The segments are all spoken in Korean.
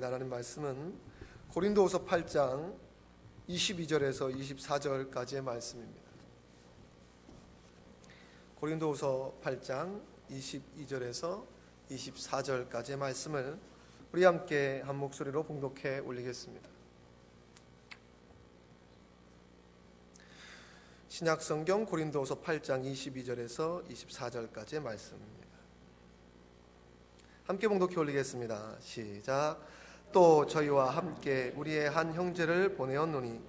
하겠습니다. 하나님 말씀은 고린도후서 8장 22절에서 24절까지의 말씀입니다. 고린도후서 8장 22절에서 24절까지의 말씀을 우리 함께 한 목소리로 봉독해 올리겠습니다. 신약성경 고린도후서 8장 22절에서 24절까지의 말씀입니다. 함께 봉독해 올리겠습니다. 시작. 또 저희와 함께 우리의 한 형제를 보내었노니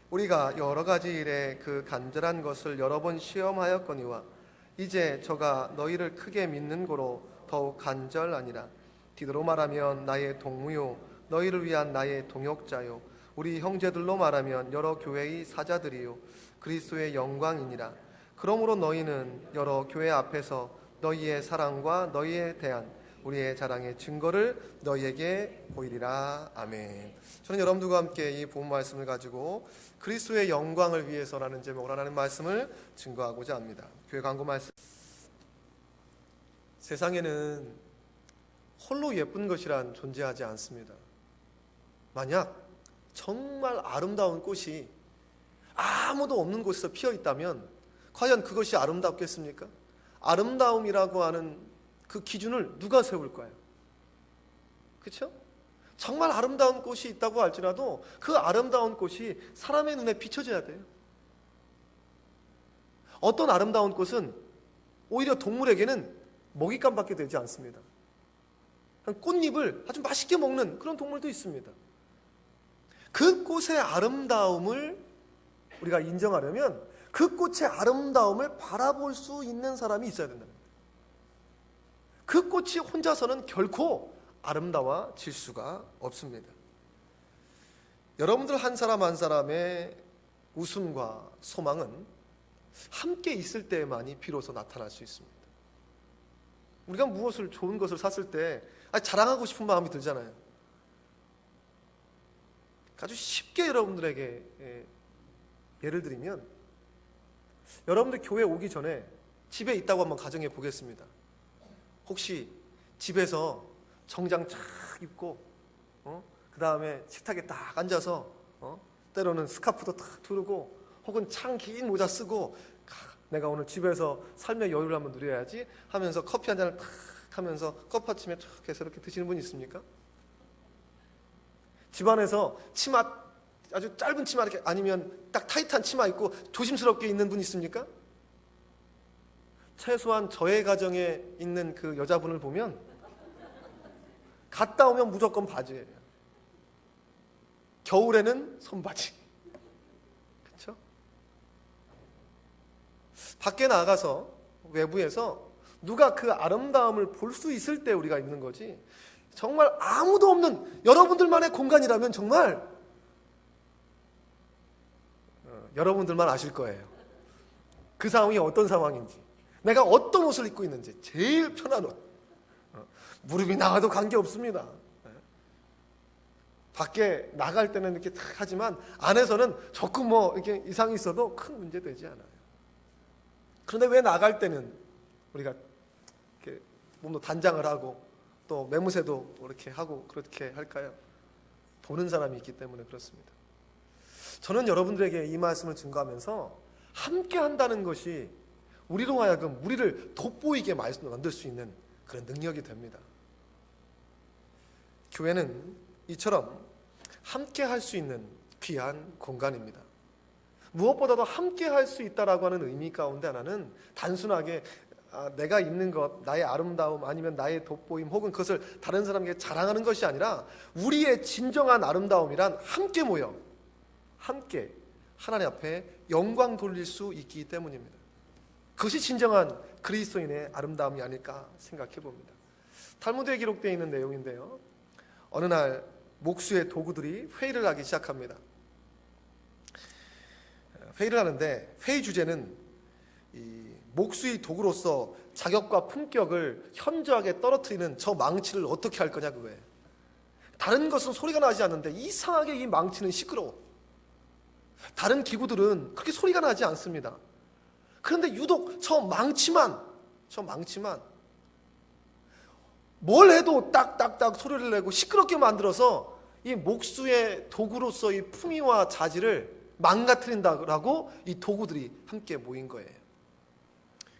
우리가 여러 가지 일에 그 간절한 것을 여러 번 시험하였거니와 이제 저가 너희를 크게 믿는 고로 더욱 간절하니라. 디도로 말하면 나의 동무요 너희를 위한 나의 동역자요 우리 형제들로 말하면 여러 교회의 사자들이요 그리스도의 영광이니라. 그러므로 너희는 여러 교회 앞에서 너희의 사랑과 너희에 대한 우리의 자랑의 증거를 너희에게 보이리라. 아멘. 저는 여러분들과 함께 이 본 말씀을 가지고 그리스도의 영광을 위해서라는 제목으로 하나님 말씀을 증거하고자 합니다. 교회 광고 말씀. 세상에는 홀로 예쁜 것이란 존재하지 않습니다. 만약 정말 아름다운 꽃이 아무도 없는 곳에서 피어 있다면 과연 그것이 아름답겠습니까? 아름다움이라고 하는 그 기준을 누가 세울까요? 그렇죠? 정말 아름다운 꽃이 있다고 할지라도 그 아름다운 꽃이 사람의 눈에 비춰져야 돼요. 어떤 아름다운 꽃은 오히려 동물에게는 먹잇감밖에 되지 않습니다. 꽃잎을 아주 맛있게 먹는 그런 동물도 있습니다. 그 꽃의 아름다움을 우리가 인정하려면 그 꽃의 아름다움을 바라볼 수 있는 사람이 있어야 된다. 그 꽃이 혼자서는 결코 아름다워질 수가 없습니다. 여러분들 한 사람 한 사람의 웃음과 소망은 함께 있을 때만이 비로소 나타날 수 있습니다. 우리가 무엇을 좋은 것을 샀을 때 자랑하고 싶은 마음이 들잖아요. 아주 쉽게 여러분들에게 예를 들면 여러분들 교회 오기 전에 집에 있다고 한번 가정해 보겠습니다. 혹시 집에서 정장 쫙 입고 그 다음에 식탁에 딱 앉아서 때로는 스카프도 탁 두르고 혹은 창 긴 모자 쓰고 내가 오늘 집에서 삶의 여유를 한번 누려야지 하면서 커피 한 잔을 탁 하면서 컵받침에 탁 해서 이렇게 드시는 분 있습니까? 집안에서 치마 아주 짧은 치마 이렇게 아니면 딱 타이트한 치마 입고 조심스럽게 있는 분 있습니까? 최소한 저의 가정에 있는 그 여자분을 보면 갔다 오면 무조건 바지예요. 겨울에는 손바지. 그렇죠? 밖에 나가서 외부에서 누가 그 아름다움을 볼 수 있을 때 우리가 입는 거지. 정말 아무도 없는 여러분들만의 공간이라면 정말 여러분들만 아실 거예요. 그 상황이 어떤 상황인지. 내가 어떤 옷을 입고 있는지 제일 편한 옷. 무릎이 나가도 관계없습니다. 밖에 나갈 때는 이렇게 탁 하지만 안에서는 조금 이렇게 이상이 있어도 큰 문제 되지 않아요. 그런데 왜 나갈 때는 우리가 이렇게 몸도 단장을 하고 또 매무새도 이렇게 하고 그렇게 할까요? 보는 사람이 있기 때문에 그렇습니다. 저는 여러분들에게 이 말씀을 증거하면서 함께 한다는 것이 우리로 하여금 우리를 돋보이게 만들 수 있는 그런 능력이 됩니다. 교회는 이처럼 함께 할 수 있는 귀한 공간입니다. 무엇보다도 함께 할 수 있다라고 하는 의미 가운데 하나는 단순하게 내가 있는 것, 나의 아름다움 아니면 나의 돋보임 혹은 그것을 다른 사람에게 자랑하는 것이 아니라 우리의 진정한 아름다움이란 함께 모여 함께 하나님 앞에 영광 돌릴 수 있기 때문입니다. 그것이 진정한 그리스도인의 아름다움이 아닐까 생각해 봅니다. 탈무드에 기록되어 있는 내용인데요. 어느 날 목수의 도구들이 회의를 하기 시작합니다. 회의를 하는데 회의 주제는 이 목수의 도구로서 자격과 품격을 현저하게 떨어뜨리는 저 망치를 어떻게 할 거냐 그거예요. 다른 것은 소리가 나지 않는데 이상하게 이 망치는 시끄러워. 다른 기구들은 그렇게 소리가 나지 않습니다. 그런데 유독 저 망치만 뭘 해도 딱딱딱 소리를 내고 시끄럽게 만들어서 이 목수의 도구로서 이 품위와 자질을 망가뜨린다고 이 도구들이 함께 모인 거예요.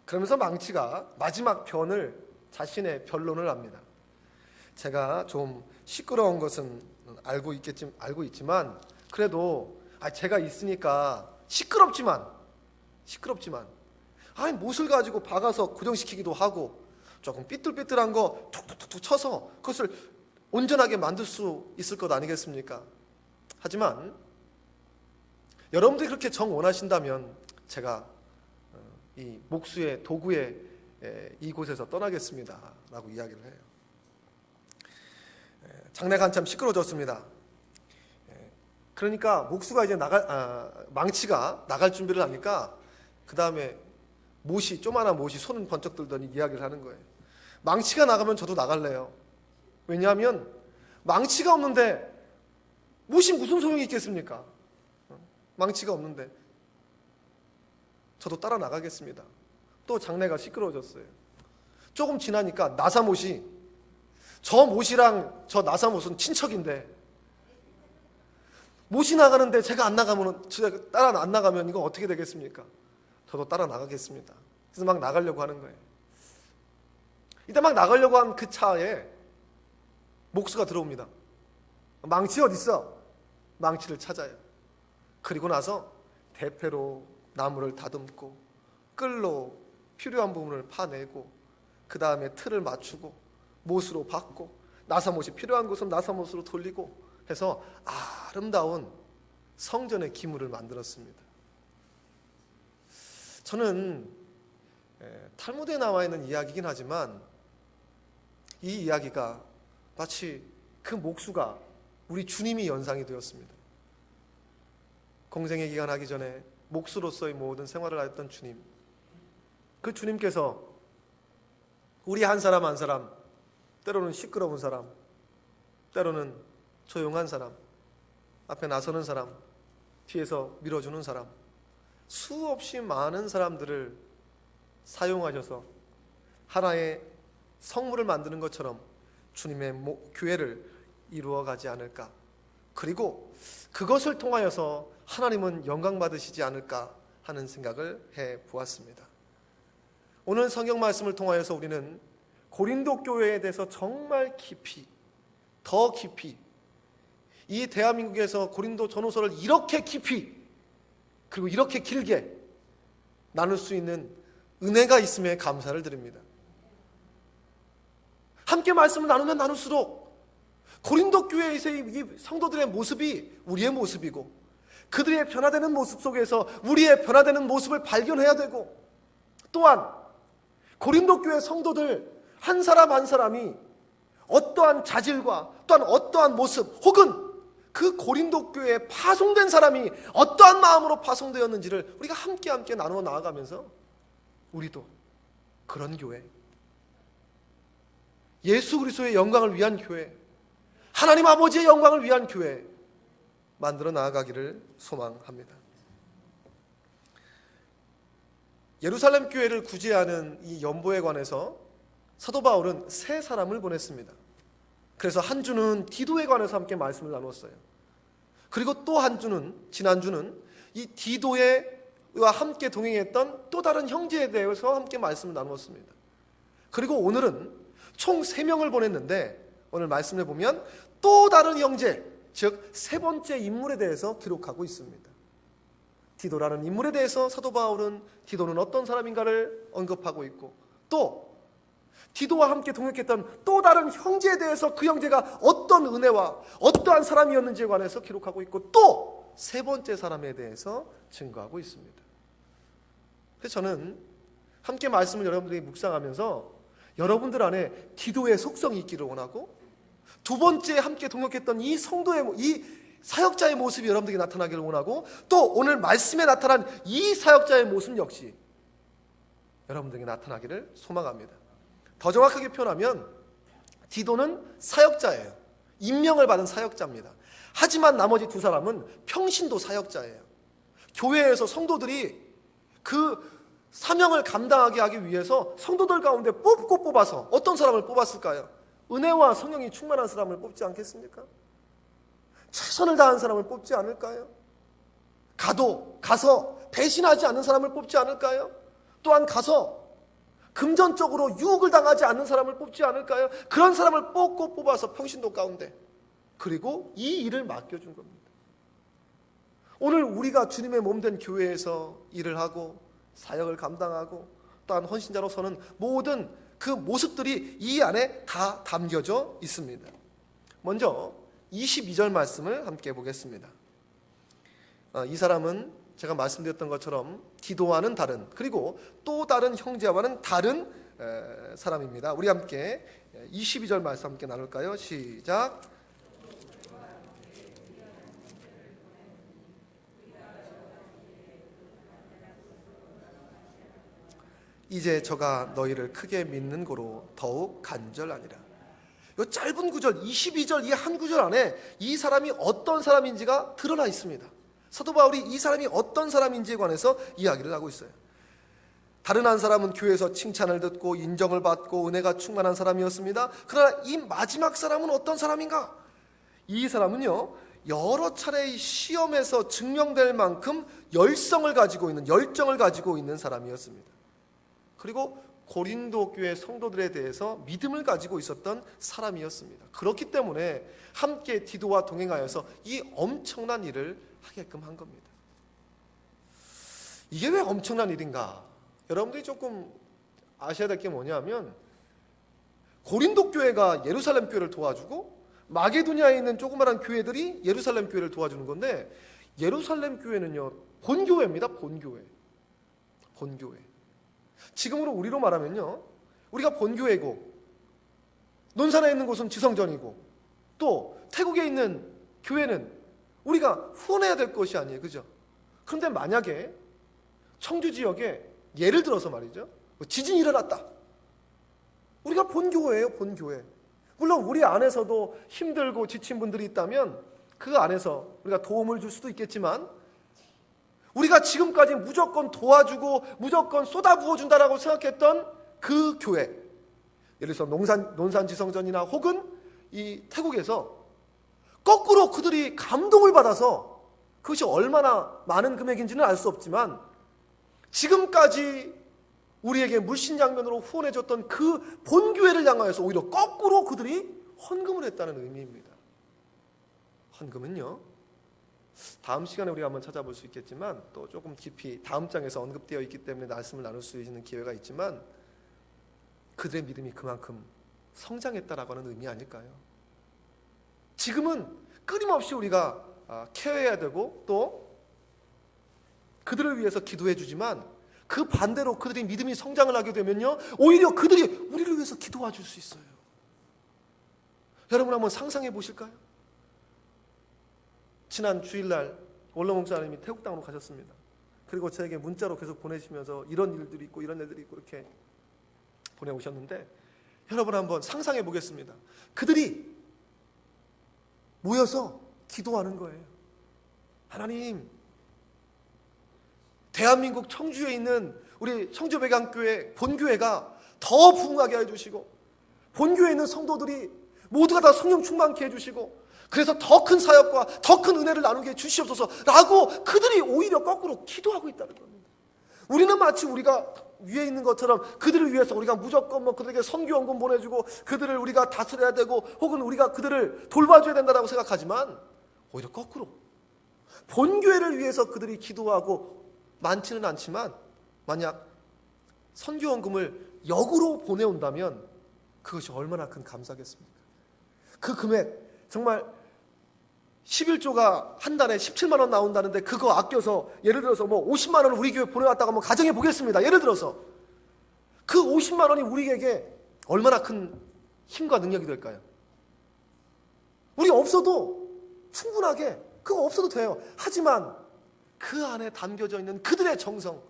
그러면서 망치가 마지막 변을 자신의 변론을 합니다. 제가 좀 시끄러운 것은 알고 있지만 그래도 제가 있으니까 시끄럽지만 못을 가지고 박아서 고정시키기도 하고 조금 삐뚤삐뚤한 거 툭툭툭 쳐서 그것을 온전하게 만들 수 있을 것 아니겠습니까? 하지만 여러분들이 그렇게 정 원하신다면 제가 이 목수의 도구의 이곳에서 떠나겠습니다 라고 이야기를 해요. 장내가 한참 시끄러워졌습니다. 그러니까 목수가 이제 망치가 나갈 준비를 하니까 그 다음에 조그마한 못이 손은 번쩍 들더니 이야기를 하는 거예요. 망치가 나가면 저도 나갈래요. 왜냐하면 망치가 없는데 못이 무슨 소용이 있겠습니까? 망치가 없는데 저도 따라 나가겠습니다. 또 장내가 시끄러워졌어요. 조금 지나니까 나사못이, 저 못이랑 저 나사못은 친척인데 못이 나가는데 제가 따라 안 나가면 이거 어떻게 되겠습니까? 저도 따라 나가겠습니다. 그래서 막 나가려고 하는 거예요. 이때 막 나가려고 한 그 차에 목수가 들어옵니다. 망치 어디 있어? 망치를 찾아요. 그리고 나서 대패로 나무를 다듬고 끌로 필요한 부분을 파내고 그 다음에 틀을 맞추고 못으로 박고 나사못이 필요한 곳은 나사못으로 돌리고 해서 아름다운 성전의 기물을 만들었습니다. 저는 탈무드에 나와 있는 이야기이긴 하지만 이 이야기가 마치 그 목수가 우리 주님이 연상이 되었습니다. 공생의 기간하기 전에 목수로서의 모든 생활을 하였던 주님, 그 주님께서 우리 한 사람 한 사람, 때로는 시끄러운 사람, 때로는 조용한 사람, 앞에 나서는 사람, 뒤에서 밀어주는 사람, 수없이 많은 사람들을 사용하셔서 하나의 성물을 만드는 것처럼 주님의 교회를 이루어가지 않을까, 그리고 그것을 통하여서 하나님은 영광 받으시지 않을까 하는 생각을 해보았습니다. 오늘 성경 말씀을 통하여서 우리는 고린도 교회에 대해서 정말 더 깊이 이 대한민국에서 고린도 전후서를 이렇게 깊이 그리고 이렇게 길게 나눌 수 있는 은혜가 있음에 감사를 드립니다. 함께 말씀을 나누면 나눌수록 고린도 교회에서의 이 성도들의 모습이 우리의 모습이고 그들의 변화되는 모습 속에서 우리의 변화되는 모습을 발견해야 되고, 또한 고린도 교회 성도들 한 사람 한 사람이 어떠한 자질과 또한 어떠한 모습, 혹은 그 고린도 교회에 파송된 사람이 어떠한 마음으로 파송되었는지를 우리가 함께 나누어 나아가면서 우리도 그런 교회, 예수 그리스도의 영광을 위한 교회, 하나님 아버지의 영광을 위한 교회 만들어 나아가기를 소망합니다. 예루살렘 교회를 구제하는 이 연보에 관해서 사도 바울은 세 사람을 보냈습니다. 그래서 한 주는 디도에 관해서 함께 말씀을 나눴어요. 그리고 또 한 주는, 지난주는 이 디도와 함께 동행했던 또 다른 형제에 대해서 함께 말씀을 나누었습니다. 그리고 오늘은 총 3명을 보냈는데 오늘 말씀을 보면 또 다른 형제, 즉 세 번째 인물에 대해서 기록하고 있습니다. 디도라는 인물에 대해서 사도 바울은 디도는 어떤 사람인가를 언급하고 있고, 또 디도와 함께 동역했던 또 다른 형제에 대해서 그 형제가 어떤 은혜와 어떠한 사람이었는지에 관해서 기록하고 있고, 또 세 번째 사람에 대해서 증거하고 있습니다. 그래서 저는 함께 말씀을 여러분들이 묵상하면서 여러분들 안에 디도의 속성이 있기를 원하고, 두 번째 함께 동역했던 이 성도의, 이 사역자의 모습이 여러분들에게 나타나기를 원하고, 또 오늘 말씀에 나타난 이 사역자의 모습 역시 여러분들에게 나타나기를 소망합니다. 더 정확하게 표현하면 디도는 사역자예요. 임명을 받은 사역자입니다. 하지만 나머지 두 사람은 평신도 사역자예요. 교회에서 성도들이 그 사명을 감당하게 하기 위해서 성도들 가운데 뽑아서 어떤 사람을 뽑았을까요? 은혜와 성령이 충만한 사람을 뽑지 않겠습니까? 최선을 다한 사람을 뽑지 않을까요? 가서 배신하지 않는 사람을 뽑지 않을까요? 또한 가서 금전적으로 유혹을 당하지 않는 사람을 뽑지 않을까요? 그런 사람을 뽑아서 평신도 가운데, 그리고 이 일을 맡겨준 겁니다. 오늘 우리가 주님의 몸된 교회에서 일을 하고 사역을 감당하고 또한 헌신자로 서는 모든 그 모습들이 이 안에 다 담겨져 있습니다. 먼저 22절 말씀을 함께 보겠습니다. 이 사람은 제가 말씀드렸던 것처럼 디도와는 다른, 그리고 또 다른 형제와는 다른 사람입니다. 우리 함께 22절 말씀 함께 나눌까요? 시작. 이제 저가 너희를 크게 믿는 고로 더욱 간절하니라. 이 짧은 구절 22절 이 한 구절 안에 이 사람이 어떤 사람인지가 드러나 있습니다. 사도 바울이 이 사람이 어떤 사람인지에 관해서 이야기를 하고 있어요. 다른 한 사람은 교회에서 칭찬을 듣고 인정을 받고 은혜가 충만한 사람이었습니다. 그러나 이 마지막 사람은 어떤 사람인가? 이 사람은요, 여러 차례 시험에서 증명될 만큼 열정을 가지고 있는 사람이었습니다. 그리고 고린도 교회 성도들에 대해서 믿음을 가지고 있었던 사람이었습니다. 그렇기 때문에 함께 디도와 동행하여서 이 엄청난 일을 하게끔 한 겁니다. 이게 왜 엄청난 일인가? 여러분들이 조금 아셔야 될 게 뭐냐면, 고린도 교회가 예루살렘 교회를 도와주고 마게도냐에 있는 조그마한 교회들이 예루살렘 교회를 도와주는 건데, 예루살렘 교회는요, 본교회입니다. 본교회. 지금으로 우리로 말하면요, 우리가 본교회고 논산에 있는 곳은 지성전이고 또 태국에 있는 교회는 우리가 후원해야 될 것이 아니에요, 그죠? 그런데 만약에 청주 지역에 예를 들어서 말이죠, 지진이 일어났다. 우리가 본교회예요, 본교회. 물론 우리 안에서도 힘들고 지친 분들이 있다면 그 안에서 우리가 도움을 줄 수도 있겠지만, 우리가 지금까지 무조건 도와주고 무조건 쏟아부어준다라고 생각했던 그 교회, 예를 들어서 논산지성전이나 혹은 이 태국에서 거꾸로 그들이 감동을 받아서, 그것이 얼마나 많은 금액인지는 알 수 없지만 지금까지 우리에게 물신양면으로 후원해줬던 그 본교회를 향하여서 오히려 거꾸로 그들이 헌금을 했다는 의미입니다. 헌금은요, 다음 시간에 우리가 한번 찾아볼 수 있겠지만 또 조금 깊이 다음 장에서 언급되어 있기 때문에 말씀을 나눌 수 있는 기회가 있지만, 그들의 믿음이 그만큼 성장했다라고 하는 의미 아닐까요? 지금은 끊임없이 우리가 케어해야 되고 또 그들을 위해서 기도해 주지만, 그 반대로 그들이 믿음이 성장을 하게 되면요, 오히려 그들이 우리를 위해서 기도해 줄 수 있어요. 여러분 한번 상상해 보실까요? 지난 주일날 원로 목사님이 태국 땅으로 가셨습니다. 그리고 저에게 문자로 계속 보내시면서 이런 일들이 있고 이런 일들이 있고 이렇게 보내오셨는데, 여러분 한번 상상해 보겠습니다. 그들이 모여서 기도하는 거예요. 하나님, 대한민국 청주에 있는 우리 청주백양교회 본교회가 더 부흥하게 해주시고, 본교회에 있는 성도들이 모두가 다 성령 충만케 해주시고, 그래서 더 큰 사역과 더 큰 은혜를 나누게 해주시옵소서라고 그들이 오히려 거꾸로 기도하고 있다는 겁니다. 우리는 마치 우리가 위에 있는 것처럼 그들을 위해서 우리가 무조건 그들에게 선교원금 보내주고 그들을 우리가 다스려야 되고 혹은 우리가 그들을 돌봐줘야 된다고 생각하지만, 오히려 거꾸로 본교회를 위해서 그들이 기도하고, 많지는 않지만 만약 선교원금을 역으로 보내온다면 그것이 얼마나 큰 감사겠습니까? 그 금액 정말 11조가 한 달에 17만 원 나온다는데, 그거 아껴서 예를 들어서 50만 원을 우리 교회 보내왔다고 한번 가정해 보겠습니다. 예를 들어서 그 50만 원이 우리에게 얼마나 큰 힘과 능력이 될까요? 우리 없어도 충분하게 그거 없어도 돼요. 하지만 그 안에 담겨져 있는 그들의 정성,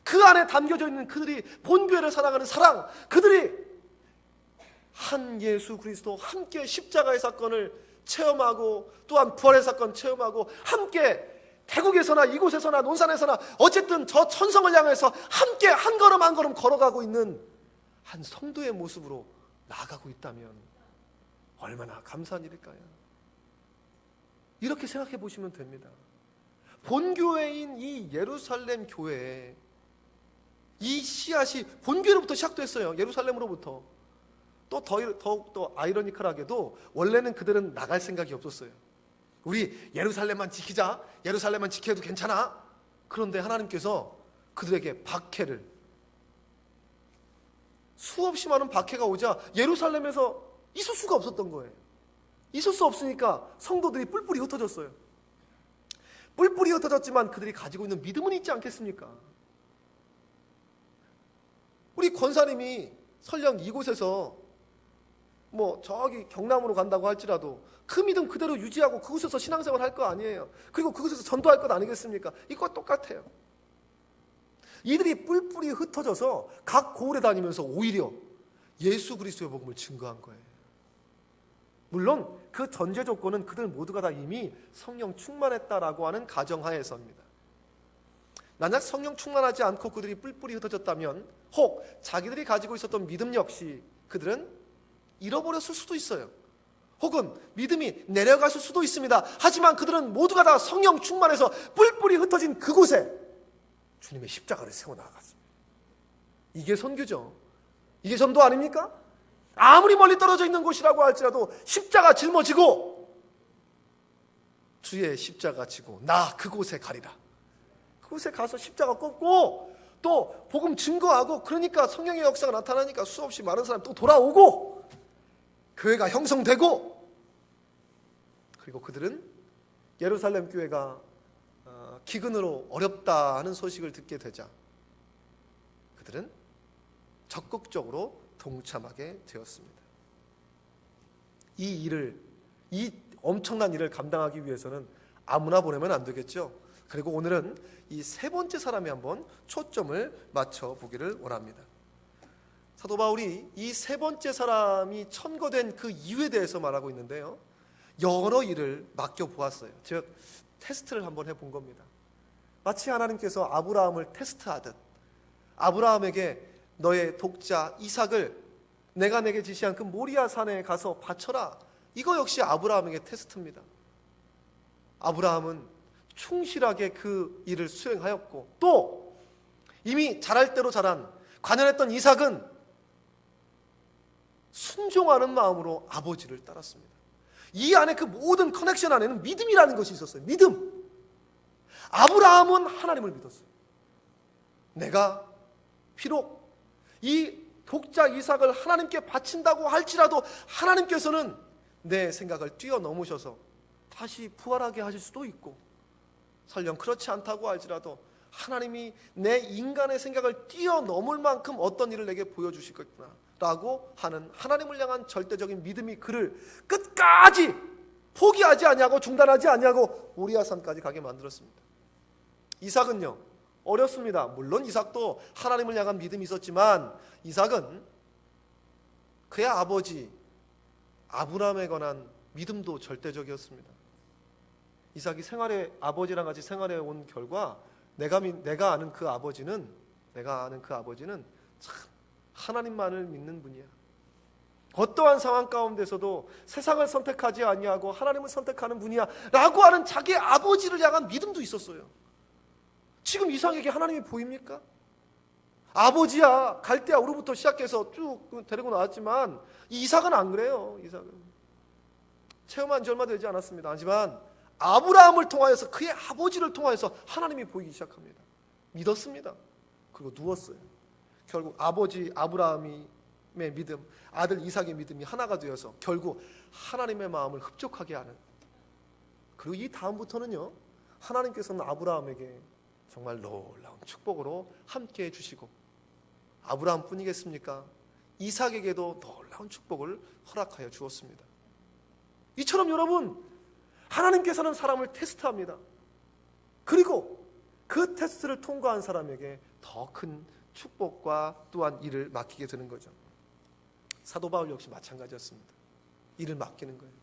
그 안에 담겨져 있는 그들이 본교회를 사랑하는 사랑, 그들이 한 예수 그리스도 함께 십자가의 사건을 체험하고 또한 부활의 사건 체험하고 함께 태국에서나 이곳에서나 논산에서나 어쨌든 저 천성을 향해서 함께 한 걸음 한 걸음 걸어가고 있는 한 성도의 모습으로 나아가고 있다면, 얼마나 감사한 일일까요? 이렇게 생각해 보시면 됩니다. 본교회인 이 예루살렘 교회에 이 씨앗이 본교회로부터 시작됐어요. 예루살렘으로부터. 또 더욱더 아이러니컬하게도 원래는 그들은 나갈 생각이 없었어요. 우리 예루살렘만 지키자, 예루살렘만 지켜도 괜찮아. 그런데 하나님께서 그들에게 박해를, 수없이 많은 박해가 오자 예루살렘에서 있을 수가 없었던 거예요. 있을 수 없으니까 성도들이 뿔뿔이 흩어졌어요. 뿔뿔이 흩어졌지만 그들이 가지고 있는 믿음은 있지 않겠습니까? 우리 권사님이 설령 이곳에서 저기 경남으로 간다고 할지라도 그 믿음 그대로 유지하고 그곳에서 신앙생활 할 거 아니에요. 그리고 그곳에서 전도할 것 아니겠습니까? 이거 똑같아요. 이들이 뿔뿔이 흩어져서 각 고을에 다니면서 오히려 예수 그리스도의 복음을 증거한 거예요. 물론 그 전제 조건은 그들 모두가 다 이미 성령 충만했다라고 하는 가정하에서입니다. 만약 성령 충만하지 않고 그들이 뿔뿔이 흩어졌다면 혹 자기들이 가지고 있었던 믿음 역시 그들은 잃어버렸을 수도 있어요. 혹은 믿음이 내려갔을 수도 있습니다. 하지만 그들은 모두가 다 성령 충만해서 뿔뿔이 흩어진 그곳에 주님의 십자가를 세워나갔습니다. 이게 선교죠. 이게 전도 아닙니까? 아무리 멀리 떨어져 있는 곳이라고 할지라도 십자가 짊어지고 주의 십자가 지고 나 그곳에 가리라. 그곳에 가서 십자가 꺾고 또 복음 증거하고, 그러니까 성령의 역사가 나타나니까 수없이 많은 사람이 또 돌아오고 교회가 형성되고, 그리고 그들은 예루살렘 교회가 기근으로 어렵다 하는 소식을 듣게 되자 그들은 적극적으로 동참하게 되었습니다. 이 엄청난 일을 감당하기 위해서는 아무나 보내면 안 되겠죠. 그리고 오늘은 이 세 번째 사람에 한번 초점을 맞춰 보기를 원합니다. 사도 바울이 이 세 번째 사람이 천거된 그 이유에 대해서 말하고 있는데요, 여러 일을 맡겨보았어요. 즉 테스트를 한번 해본 겁니다. 마치 하나님께서 아브라함을 테스트하듯 아브라함에게 너의 독자 이삭을 내가 내게 지시한 그 모리아 산에 가서 바쳐라. 이거 역시 아브라함에게 테스트입니다. 아브라함은 충실하게 그 일을 수행하였고, 또 이미 자랄 대로 자란 관연했던 이삭은 순종하는 마음으로 아버지를 따랐습니다. 이 안에 그 모든 커넥션 안에는 믿음이라는 것이 있었어요. 믿음. 아브라함은 하나님을 믿었어요. 내가 비록 이 독자 이삭을 하나님께 바친다고 할지라도 하나님께서는 내 생각을 뛰어넘으셔서 다시 부활하게 하실 수도 있고, 설령 그렇지 않다고 할지라도 하나님이 내 인간의 생각을 뛰어넘을 만큼 어떤 일을 내게 보여주시겠구나 라고 하는 하나님을 향한 절대적인 믿음이 그를 끝까지 포기하지 아니하고 중단하지 아니하고 모리아산까지 가게 만들었습니다. 이삭은요, 어렸습니다. 물론 이삭도 하나님을 향한 믿음이 있었지만 이삭은 그의 아버지 아브라함에 관한 믿음도 절대적이었습니다. 이삭이 아버지랑 같이 생활해 온 결과 내가 아는 그 아버지는 참 하나님만을 믿는 분이야. 어떠한 상황 가운데서도 세상을 선택하지 아니하고 하나님을 선택하는 분이야 라고 하는 자기의 아버지를 향한 믿음도 있었어요. 지금 이삭에게 하나님이 보입니까? 아버지야 갈대아 우르부터 시작해서 쭉 데리고 나왔지만 이삭은 안 그래요. 이삭은 체험한 지 얼마 되지 않았습니다. 하지만 아브라함을 통하여서 그의 아버지를 통하여서 하나님이 보이기 시작합니다. 믿었습니다. 그리고 누웠어요. 결국 아버지 아브라함의 믿음, 아들 이삭의 믿음이 하나가 되어서 결국 하나님의 마음을 흡족하게 하는, 그리고 이 다음부터는요, 하나님께서는 아브라함에게 정말 놀라운 축복으로 함께해 주시고, 아브라함뿐이겠습니까? 이삭에게도 놀라운 축복을 허락하여 주었습니다. 이처럼 여러분, 하나님께서는 사람을 테스트합니다. 그리고 그 테스트를 통과한 사람에게 더 큰 축복과 또한 일을 맡기게 되는 거죠. 사도 바울 역시 마찬가지였습니다. 일을 맡기는 거예요.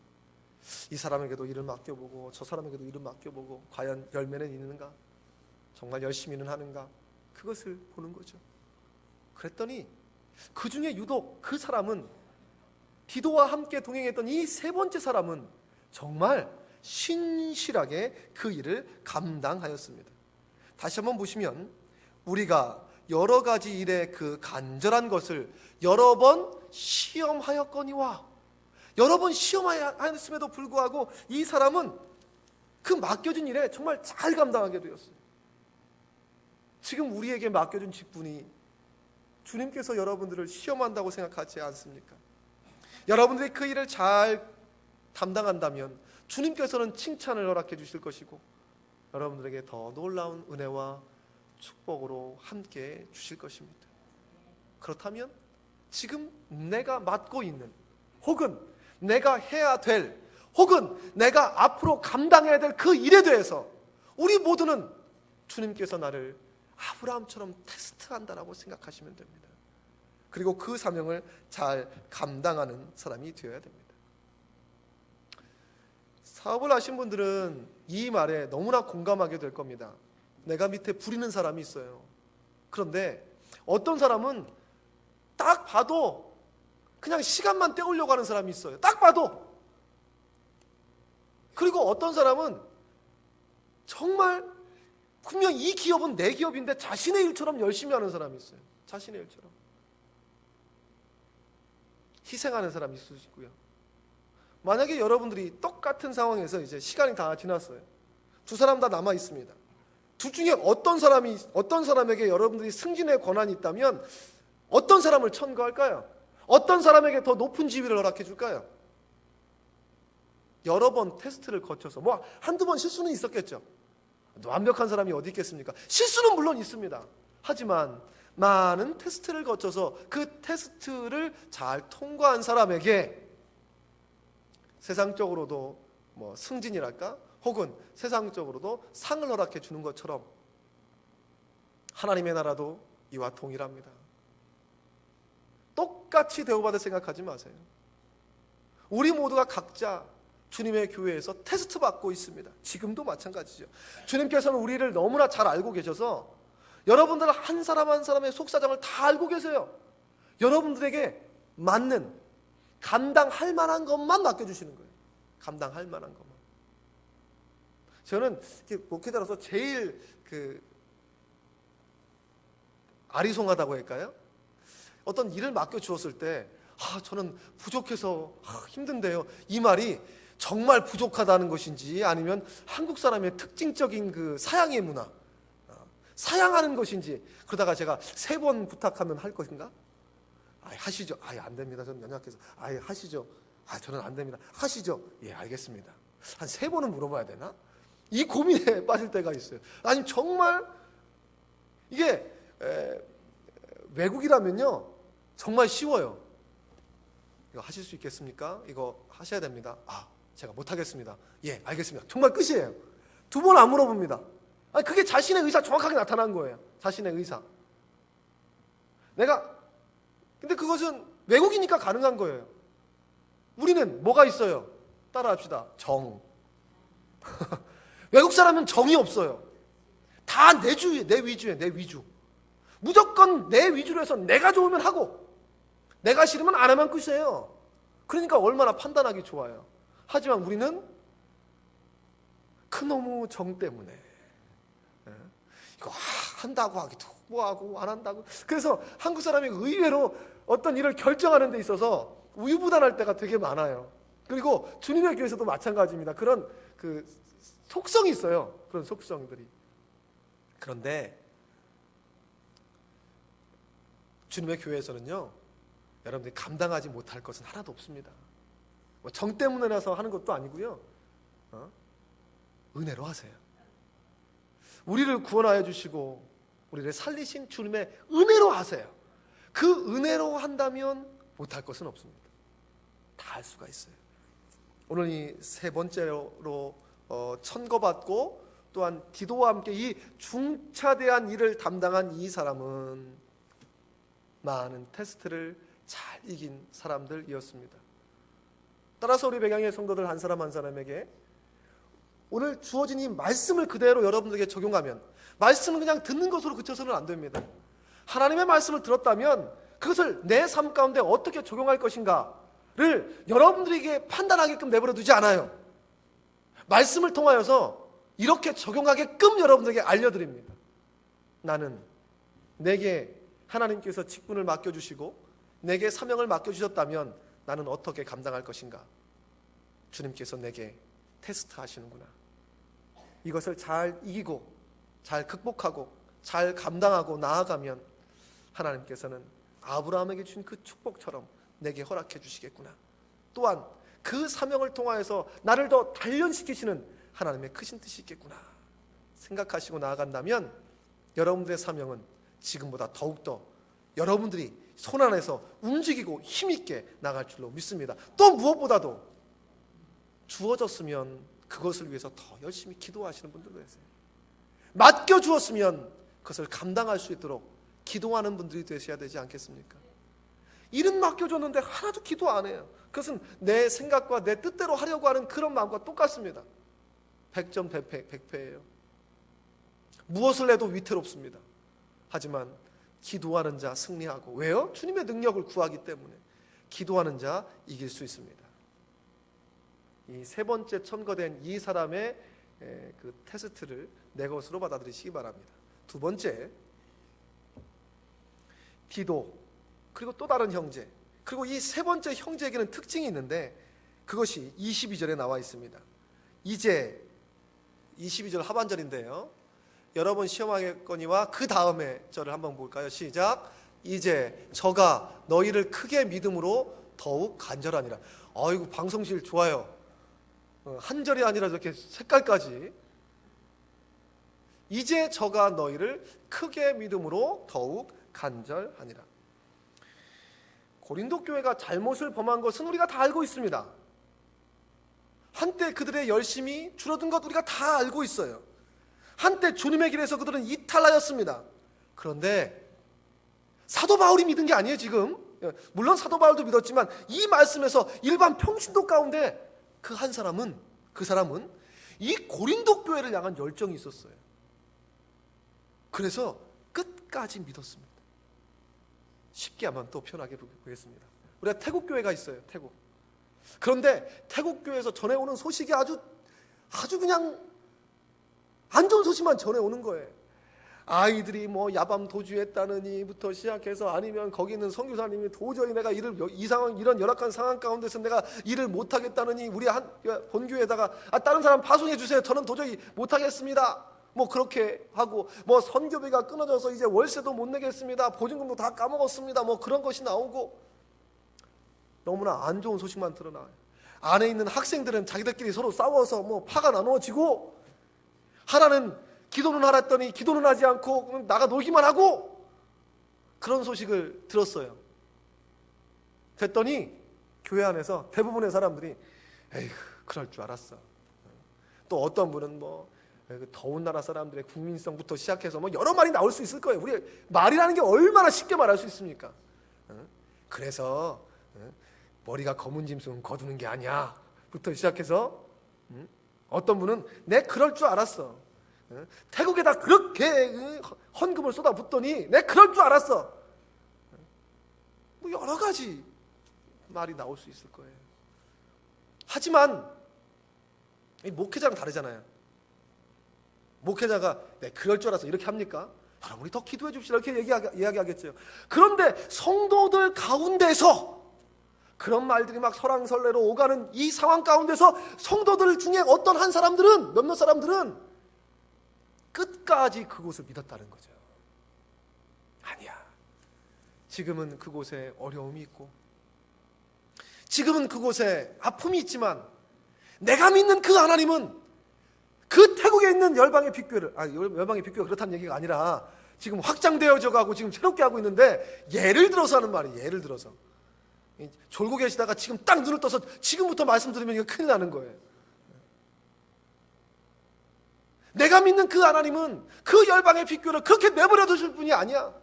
이 사람에게도 일을 맡겨보고 저 사람에게도 일을 맡겨보고 과연 열매는 있는가? 정말 열심히는 하는가? 그것을 보는 거죠. 그랬더니 그 중에 유독 그 사람은 디도와 함께 동행했던 이 세 번째 사람은 정말 신실하게 그 일을 감당하였습니다. 다시 한번 보시면 우리가 여러 가지 일에 그 간절한 것을 여러 번 시험하였거니와, 여러 번 시험하였음에도 불구하고 이 사람은 그 맡겨진 일에 정말 잘 감당하게 되었어요. 지금 우리에게 맡겨진 직분이 주님께서 여러분들을 시험한다고 생각하지 않습니까? 여러분들이 그 일을 잘 담당한다면 주님께서는 칭찬을 허락해 주실 것이고 여러분들에게 더 놀라운 은혜와 축복으로 함께 주실 것입니다. 그렇다면 지금 내가 맡고 있는, 혹은 내가 해야 될, 혹은 내가 앞으로 감당해야 될 그 일에 대해서 우리 모두는 주님께서 나를 아브라함처럼 테스트한다라고 생각하시면 됩니다. 그리고 그 사명을 잘 감당하는 사람이 되어야 됩니다. 사업을 하신 분들은 이 말에 너무나 공감하게 될 겁니다. 내가 밑에 부리는 사람이 있어요. 그런데 어떤 사람은 딱 봐도 그냥 시간만 때우려고 하는 사람이 있어요. 딱 봐도. 그리고 어떤 사람은 정말 분명 이 기업은 내 기업인데 자신의 일처럼 열심히 하는 사람이 있어요. 자신의 일처럼 희생하는 사람이 있을 수 있고요. 만약에 여러분들이 똑같은 상황에서 이제 시간이 다 지났어요. 두 사람 다 남아 있습니다. 둘 중에 어떤 사람에게 여러분들이 승진의 권한이 있다면 어떤 사람을 천거할까요? 어떤 사람에게 더 높은 지위를 허락해 줄까요? 여러 번 테스트를 거쳐서 뭐 한두 번 실수는 있었겠죠. 완벽한 사람이 어디 있겠습니까? 실수는 물론 있습니다. 하지만 많은 테스트를 거쳐서 그 테스트를 잘 통과한 사람에게 세상적으로도 뭐 승진이랄까? 혹은 세상적으로도 상을 허락해 주는 것처럼 하나님의 나라도 이와 동일합니다. 똑같이 대우받을 생각하지 마세요. 우리 모두가 각자 주님의 교회에서 테스트 받고 있습니다. 지금도 마찬가지죠. 주님께서는 우리를 너무나 잘 알고 계셔서 여러분들 한 사람 한 사람의 속사정을 다 알고 계세요. 여러분들에게 맞는 감당할 만한 것만 맡겨주시는 거예요. 감당할 만한 것만. 저는 목회자로서 제일 아리송하다고 할까요? 어떤 일을 맡겨주었을 때 저는 부족해서 힘든데요. 이 말이 정말 부족하다는 것인지 아니면 한국 사람의 특징적인 그 사양의 문화, 사양하는 것인지, 그러다가 제가 3번 부탁하면 할 것인가? 하시죠. 안 됩니다. 저는 연약해서. 하시죠. 저는 안 됩니다. 하시죠. 예, 알겠습니다. 한 3번은 물어봐야 되나? 이 고민에 빠질 때가 있어요. 아니 정말 이게 외국이라면요 정말 쉬워요. 이거 하실 수 있겠습니까? 이거 하셔야 됩니다. 제가 못하겠습니다. 예, 알겠습니다. 정말 끝이에요. 2번 안 물어봅니다. 그게 자신의 의사 정확하게 나타난 거예요. 자신의 의사. 근데 그것은 외국이니까 가능한 거예요. 우리는 뭐가 있어요? 따라합시다. 정. 외국 사람은 정이 없어요. 다 내 위주에 내 위주. 무조건 내 위주로 해서 내가 좋으면 하고 내가 싫으면 안 하면 끝이에요. 그러니까 얼마나 판단하기 좋아요. 하지만 우리는 그놈의 정 때문에 이거 한다고 하기도 뭐하고 안 한다고. 그래서 한국 사람이 의외로 어떤 일을 결정하는 데 있어서 우유부단할 때가 되게 많아요. 그리고 주님의 교회에서도 마찬가지입니다. 그런 속성이 있어요. 그런 속성들이. 그런데 주님의 교회에서는요, 여러분들이 감당하지 못할 것은 하나도 없습니다. 정 때문에라서 하는 것도 아니고요. 은혜로 하세요. 우리를 구원하여 주시고 우리를 살리신 주님의 은혜로 하세요. 그 은혜로 한다면 못할 것은 없습니다. 다 할 수가 있어요. 오늘 이 3번째로 천거받고 또한 디도와 함께 이 중차대한 일을 담당한 이 사람은 많은 테스트를 잘 이긴 사람들이었습니다. 따라서 우리 백양의 성도들 한 사람 한 사람에게 오늘 주어진 이 말씀을 그대로 여러분들에게 적용하면, 말씀은 그냥 듣는 것으로 그쳐서는 안 됩니다. 하나님의 말씀을 들었다면 그것을 내 삶 가운데 어떻게 적용할 것인가, 여러분들에게 판단하게끔 내버려 두지 않아요. 말씀을 통하여서 이렇게 적용하게끔 여러분들에게 알려드립니다. 나는 내게 하나님께서 직분을 맡겨주시고 내게 사명을 맡겨주셨다면 나는 어떻게 감당할 것인가? 주님께서 내게 테스트 하시는구나. 이것을 잘 이기고 잘 극복하고 잘 감당하고 나아가면 하나님께서는 아브라함에게 준 그 축복처럼 내게 허락해 주시겠구나. 또한 그 사명을 통하여서 나를 더 단련시키시는 하나님의 크신 뜻이 있겠구나 생각하시고 나아간다면 여러분들의 사명은 지금보다 더욱더 여러분들이 손안에서 움직이고 힘있게 나갈 줄로 믿습니다. 또 무엇보다도 주어졌으면 그것을 위해서 더 열심히 기도하시는 분들도 계세요. 맡겨주었으면 그것을 감당할 수 있도록 기도하는 분들이 되셔야 되지 않겠습니까? 일은 맡겨줬는데 하나도 기도 안 해요. 그것은 내 생각과 내 뜻대로 하려고 하는 그런 마음과 똑같습니다. 100점 100패예요. 무엇을 해도 위태롭습니다. 하지만 기도하는 자 승리하고, 왜요? 주님의 능력을 구하기 때문에 기도하는 자 이길 수 있습니다. 이 세 번째 첨거된 이 사람의 그 테스트를 내 것으로 받아들이시기 바랍니다. 두 번째, 디도, 그리고 또 다른 형제, 그리고 이 세 번째 형제에게는 특징이 있는데 그것이 22절에 나와 있습니다. 이제 22절 하반절인데요, 여러분 시험하겠거니와 그 다음에 절을 한번 볼까요? 시작. 이제 저가 너희를 크게 믿음으로 더욱 간절하니라. 아이고, 방송실 좋아요. 한 절이 아니라 이렇게 색깔까지. 이제 저가 너희를 크게 믿음으로 더욱 간절하니라. 고린도 교회가 잘못을 범한 것은 우리가 다 알고 있습니다. 한때 그들의 열심이 줄어든 것 우리가 다 알고 있어요. 한때 주님의 길에서 그들은 이탈하였습니다. 그런데 사도 바울이 믿은 게 아니에요. 지금 물론 사도 바울도 믿었지만 이 말씀에서 일반 평신도 가운데 그 사람은 이 고린도 교회를 향한 열정이 있었어요. 그래서 끝까지 믿었습니다. 쉽게 한번 또 표현하게 보겠습니다. 우리가 태국 교회가 있어요. 태국. 그런데 태국 교회에서 전해오는 소식이 아주 그냥 안 좋은 소식만 전해오는 거예요. 아이들이 뭐 야밤 도주했다느니부터 시작해서, 아니면 거기 있는 선교사님이 도저히 내가 이런 열악한 상황 가운데서 내가 일을 못하겠다느니 우리 한 본교회에다가 다른 사람 파송해 주세요. 저는 도저히 못하겠습니다. 뭐 그렇게 하고, 뭐 선교비가 끊어져서 이제 월세도 못 내겠습니다. 보증금도 다 까먹었습니다. 뭐 그런 것이 나오고, 너무나 안 좋은 소식만 드러나요. 안에 있는 학생들은 자기들끼리 서로 싸워서 뭐 파가 나누어지고, 하나는 기도는 하랬더니 기도는 하지 않고 나가 놀기만 하고, 그런 소식을 들었어요. 그랬더니 교회 안에서 대부분의 사람들이 에휴, 그럴 줄 알았어. 또 어떤 분은 뭐 더운 나라 사람들의 국민성부터 시작해서 뭐 여러 말이 나올 수 있을 거예요. 우리 말이라는 게 얼마나 쉽게 말할 수 있습니까? 그래서 머리가 검은 짐승은 거두는 게 아니야 부터 시작해서, 어떤 분은 내 그럴 줄 알았어. 태국에다 그렇게 헌금을 쏟아붓더니 내 그럴 줄 알았어. 뭐 여러 가지 말이 나올 수 있을 거예요. 하지만 이 목회자는 다르잖아요. 목회자가 네, 그럴 줄 알았어 이렇게 합니까? 여러분이 더 기도해 줍시다 이렇게 이야기하겠죠. 그런데 성도들 가운데서 그런 말들이 막 설왕설래로 오가는 이 상황 가운데서 성도들 중에 어떤 한 사람들은, 몇몇 사람들은 끝까지 그곳을 믿었다는 거죠. 아니야, 지금은 그곳에 어려움이 있고, 지금은 그곳에 아픔이 있지만 내가 믿는 그 하나님은 그 태국에 있는 열방의 빅교회를, 열방의 빅교회가 그렇다는 얘기가 아니라 지금 확장되어져 가고 지금 새롭게 하고 있는데, 예를 들어서 하는 말이에요. 예를 들어서 졸고 계시다가 지금 딱 눈을 떠서 지금부터 말씀드리면 이거 큰일 나는 거예요. 내가 믿는 그 하나님은 그 열방의 빅교회를 그렇게 내버려 두실 분이 아니야.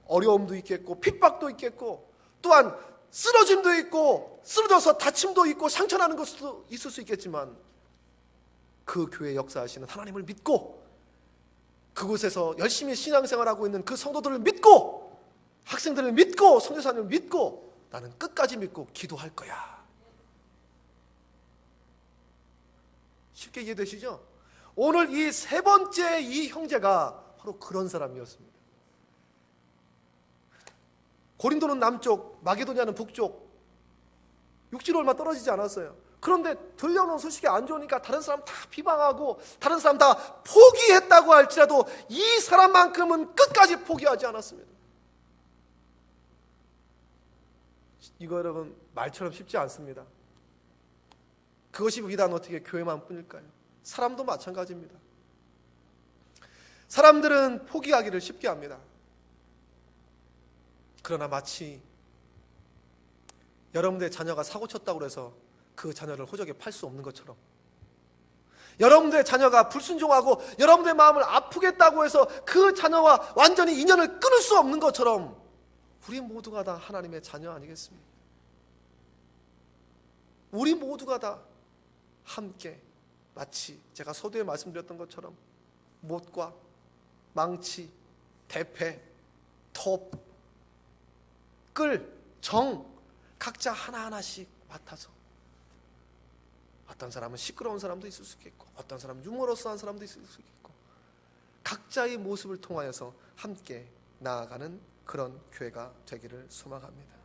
어려움도 있겠고 핍박도 있겠고, 또한 쓰러짐도 있고 쓰러져서 다침도 있고 상처나는 것도 있을 수 있겠지만, 그 교회 역사하시는 하나님을 믿고 그곳에서 열심히 신앙생활하고 있는 그 성도들을 믿고, 학생들을 믿고, 선교사님을 믿고 나는 끝까지 믿고 기도할 거야. 쉽게 이해되시죠? 오늘 이 세 번째 이 형제가 바로 그런 사람이었습니다. 고린도는 남쪽, 마게도냐는 북쪽, 육지로 얼마 떨어지지 않았어요. 그런데 들려오는 소식이 안 좋으니까 다른 사람 다 비방하고 다른 사람 다 포기했다고 할지라도 이 사람만큼은 끝까지 포기하지 않았습니다. 이거 여러분 말처럼 쉽지 않습니다. 그것이 비단 어떻게 교회만 뿐일까요? 사람도 마찬가지입니다. 사람들은 포기하기를 쉽게 합니다. 그러나 마치 여러분들의 자녀가 사고 쳤다고 해서 그 자녀를 호적에 팔 수 없는 것처럼, 여러분들의 자녀가 불순종하고 여러분들의 마음을 아프겠다고 해서 그 자녀와 완전히 인연을 끊을 수 없는 것처럼 우리 모두가 다 하나님의 자녀 아니겠습니까? 우리 모두가 다 함께 마치 제가 서두에 말씀드렸던 것처럼 못과 망치, 대패, 톱, 끌, 정 각자 하나하나씩 맡아서, 어떤 사람은 시끄러운 사람도 있을 수 있겠고 어떤 사람은 유머러스한 사람도 있을 수 있겠고 각자의 모습을 통하여서 함께 나아가는 그런 교회가 되기를 소망합니다.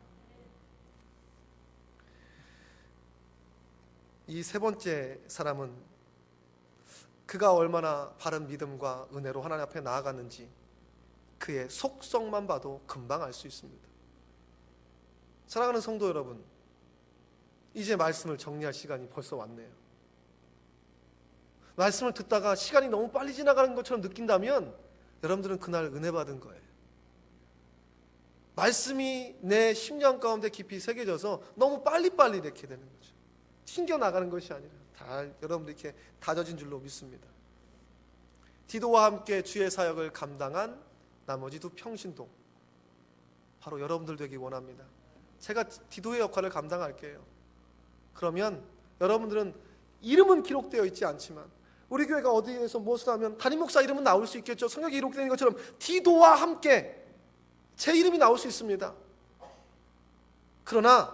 이 세 번째 사람은 그가 얼마나 바른 믿음과 은혜로 하나님 앞에 나아갔는지 그의 속성만 봐도 금방 알 수 있습니다. 사랑하는 성도 여러분, 이제 말씀을 정리할 시간이 벌써 왔네요. 말씀을 듣다가 시간이 너무 빨리 지나가는 것처럼 느낀다면 여러분들은 그날 은혜 받은 거예요. 말씀이 내 심령 가운데 깊이 새겨져서 너무 빨리빨리 이렇게 되는 거죠. 튕겨나가는 것이 아니라 다 여러분들 이렇게 다져진 줄로 믿습니다. 디도와 함께 주의 사역을 감당한 나머지 두 평신도 바로 여러분들 되기 원합니다. 제가 디도의 역할을 감당할게요. 그러면 여러분들은 이름은 기록되어 있지 않지만 우리 교회가 어디에서 무엇을 하면 담임 목사 이름은 나올 수 있겠죠. 성경에 기록되는 것처럼 디도와 함께 제 이름이 나올 수 있습니다. 그러나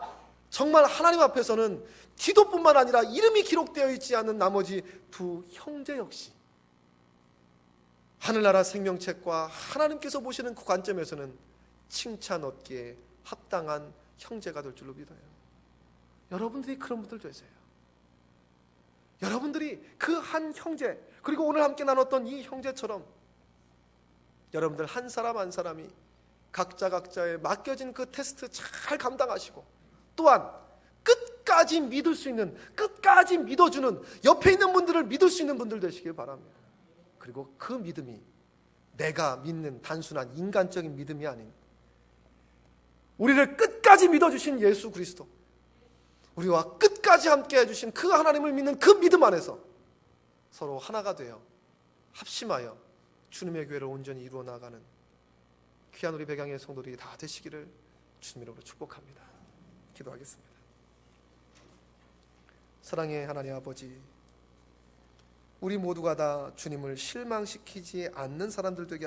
정말 하나님 앞에서는 디도뿐만 아니라 이름이 기록되어 있지 않은 나머지 두 형제 역시 하늘나라 생명책과 하나님께서 보시는 그 관점에서는 칭찬 얻기에 합당한 형제가 될 줄로 믿어요. 여러분들이 그런 분들 되세요. 여러분들이 그 한 형제, 그리고 오늘 함께 나눴던 이 형제처럼 여러분들 한 사람 한 사람이 각자의 맡겨진 그 테스트 잘 감당하시고 또한 끝까지 믿을 수 있는, 끝까지 믿어주는, 옆에 있는 분들을 믿을 수 있는 분들 되시길 바랍니다. 그리고 그 믿음이 내가 믿는 단순한 인간적인 믿음이 아닌 우리를 끝까지 믿어주신 예수 그리스도, 우리와 끝까지 함께 해주신 그 하나님을 믿는 그 믿음 안에서 서로 하나가 되어 합심하여 주님의 교회를 온전히 이루어 나가는 귀한 우리 백양의 성도들이 다 되시기를 주님 이름으로 축복합니다. 기도하겠습니다. 사랑의 하나님 아버지, 우리 모두가 다 주님을 실망시키지 않는 사람들 되게